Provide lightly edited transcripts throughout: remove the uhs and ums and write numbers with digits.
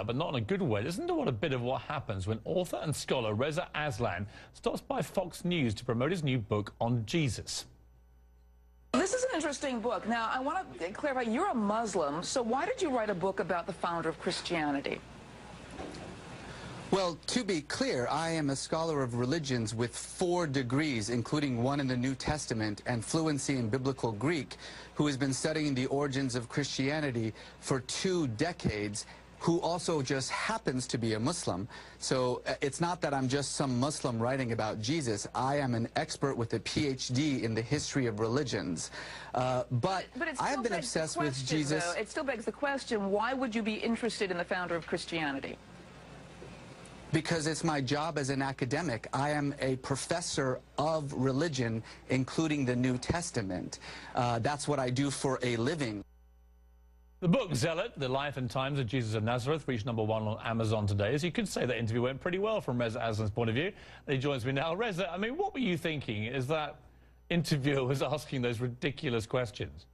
now, but not in a good way. Listen to what a bit of what happens when author and scholar Reza Aslan stops by Fox News to promote his new book on Jesus. This is an interesting book. Now, I want to clarify, you're a Muslim, so why did you write a book about the founder of Christianity? Well, to be clear, I am a scholar of religions with 4 degrees, including one in the New Testament and fluency in biblical Greek, who has been studying the origins of Christianity for 2 decades, who also just happens to be a Muslim. So it's not that I'm just some Muslim writing about Jesus. I am an expert with a PhD in the history of religions. But I've been obsessed with Jesus. It still begs the question, why would you be interested in the founder of Christianity? Because it's my job as an academic. I am a professor of religion, including the New Testament. That's what I do for a living. The book, Zealot, The Life and Times of Jesus of Nazareth, reached #1 on Amazon today. As you could say, that interview went pretty well from Reza Aslan's point of view. And he joins me now. Reza, I mean, what were you thinking as that interviewer was asking those ridiculous questions?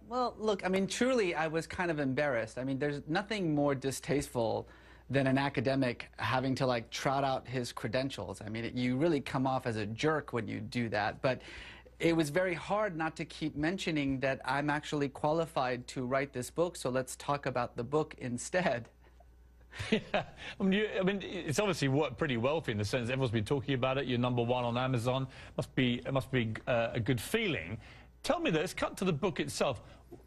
Well, look, I mean, truly, I was kind of embarrassed. I mean, there's nothing more distasteful than an academic having to, like, trot out his credentials. I mean, you really come off as a jerk when you do that. But it was very hard not to keep mentioning that I'm actually qualified to write this book, so let's talk about the book instead. Yeah, I mean, it's obviously worked pretty well for you in the sense everyone's been talking about it. You're #1 on Amazon. It must be a good feeling. Tell me this, cut to the book itself.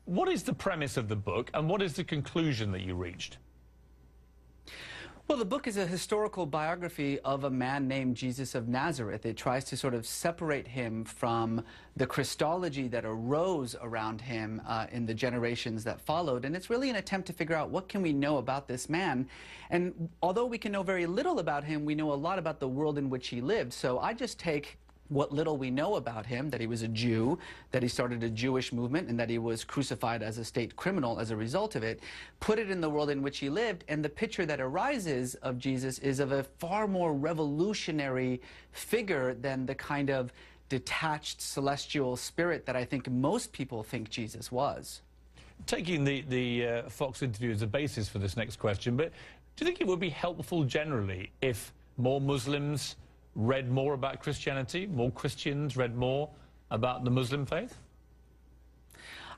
What is the premise of the book, and what is the conclusion that you reached? Well, the book is a historical biography of a man named Jesus of Nazareth. It tries to sort of separate him from the Christology that arose around him in the generations that followed. And it's really an attempt to figure out what can we know about this man. And although we can know very little about him, we know a lot about the world in which he lived. So I just take what little we know about him, that he was a Jew, that he started a Jewish movement, and that he was crucified as a state criminal as a result of it, put it in the world in which he lived, and the picture that arises of Jesus is of a far more revolutionary figure than the kind of detached celestial spirit that I think most people think Jesus was. Taking the Fox interview as a basis for this next question, but do you think it would be helpful generally if more Muslims read more about Christianity, more Christians read more about the Muslim faith?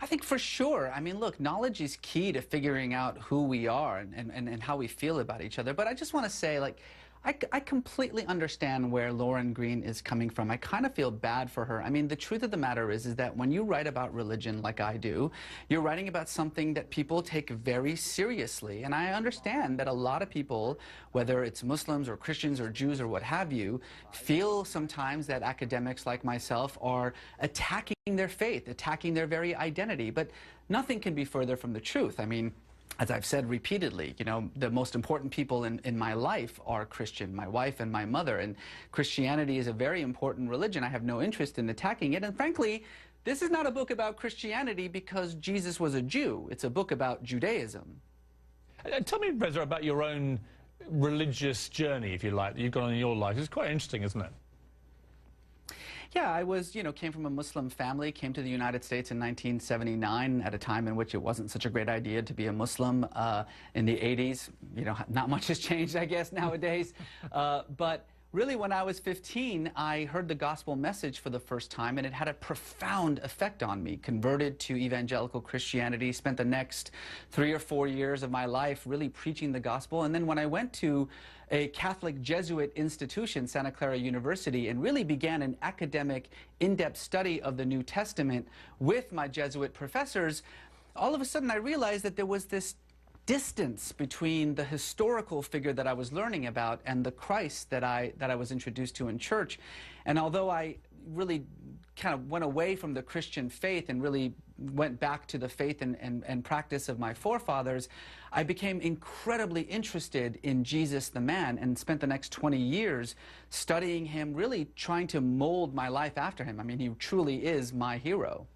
I think for sure. I mean, look, knowledge is key to figuring out who we are and how we feel about each other. But I just want to say, like, I completely understand where Lauren Green is coming from. I kind of feel bad for her. I mean, the truth of the matter is that when you write about religion like I do, you're writing about something that people take very seriously. And I understand that a lot of people, whether it's Muslims or Christians or Jews or what have you, feel sometimes that academics like myself are attacking their faith, attacking their very identity. But nothing can be further from the truth. I mean, as I've said repeatedly, you know, the most important people in my life are Christian, my wife and my mother. And Christianity is a very important religion. I have no interest in attacking it. And frankly, this is not a book about Christianity because Jesus was a Jew. It's a book about Judaism. Tell me, Reza, about your own religious journey, if you like, that you've gone on in your life. It's quite interesting, isn't it? Yeah, I was, came from a Muslim family, came to the United States in 1979 at a time in which it wasn't such a great idea to be a Muslim. In the 80s, not much has changed, I guess, nowadays. But really, when I was 15, I heard the gospel message for the first time, and it had a profound effect on me. Converted to evangelical Christianity, spent the next 3 or 4 years of my life really preaching the gospel. And then when I went to a Catholic Jesuit institution, Santa Clara University, and really began an academic, in-depth study of the New Testament with my Jesuit professors, all of a sudden I realized that there was this distance between the historical figure that I was learning about and the Christ that I was introduced to in church. And although I really kind of went away from the Christian faith and really went back to the faith and practice of my forefathers, I became incredibly interested in Jesus the man and spent the next 20 years studying him, really trying to mold my life after him. I mean, he truly is my hero.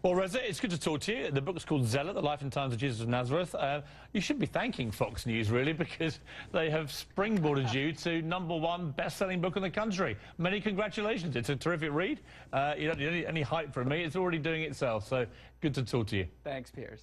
Well, Reza, it's good to talk to you. The book's called Zealot, The Life and Times of Jesus of Nazareth. You should be thanking Fox News, really, because they have springboarded you to #1 best-selling book in the country. Many congratulations. It's a terrific read. You don't need any hype from me. It's already doing itself, so good to talk to you. Thanks, Piers.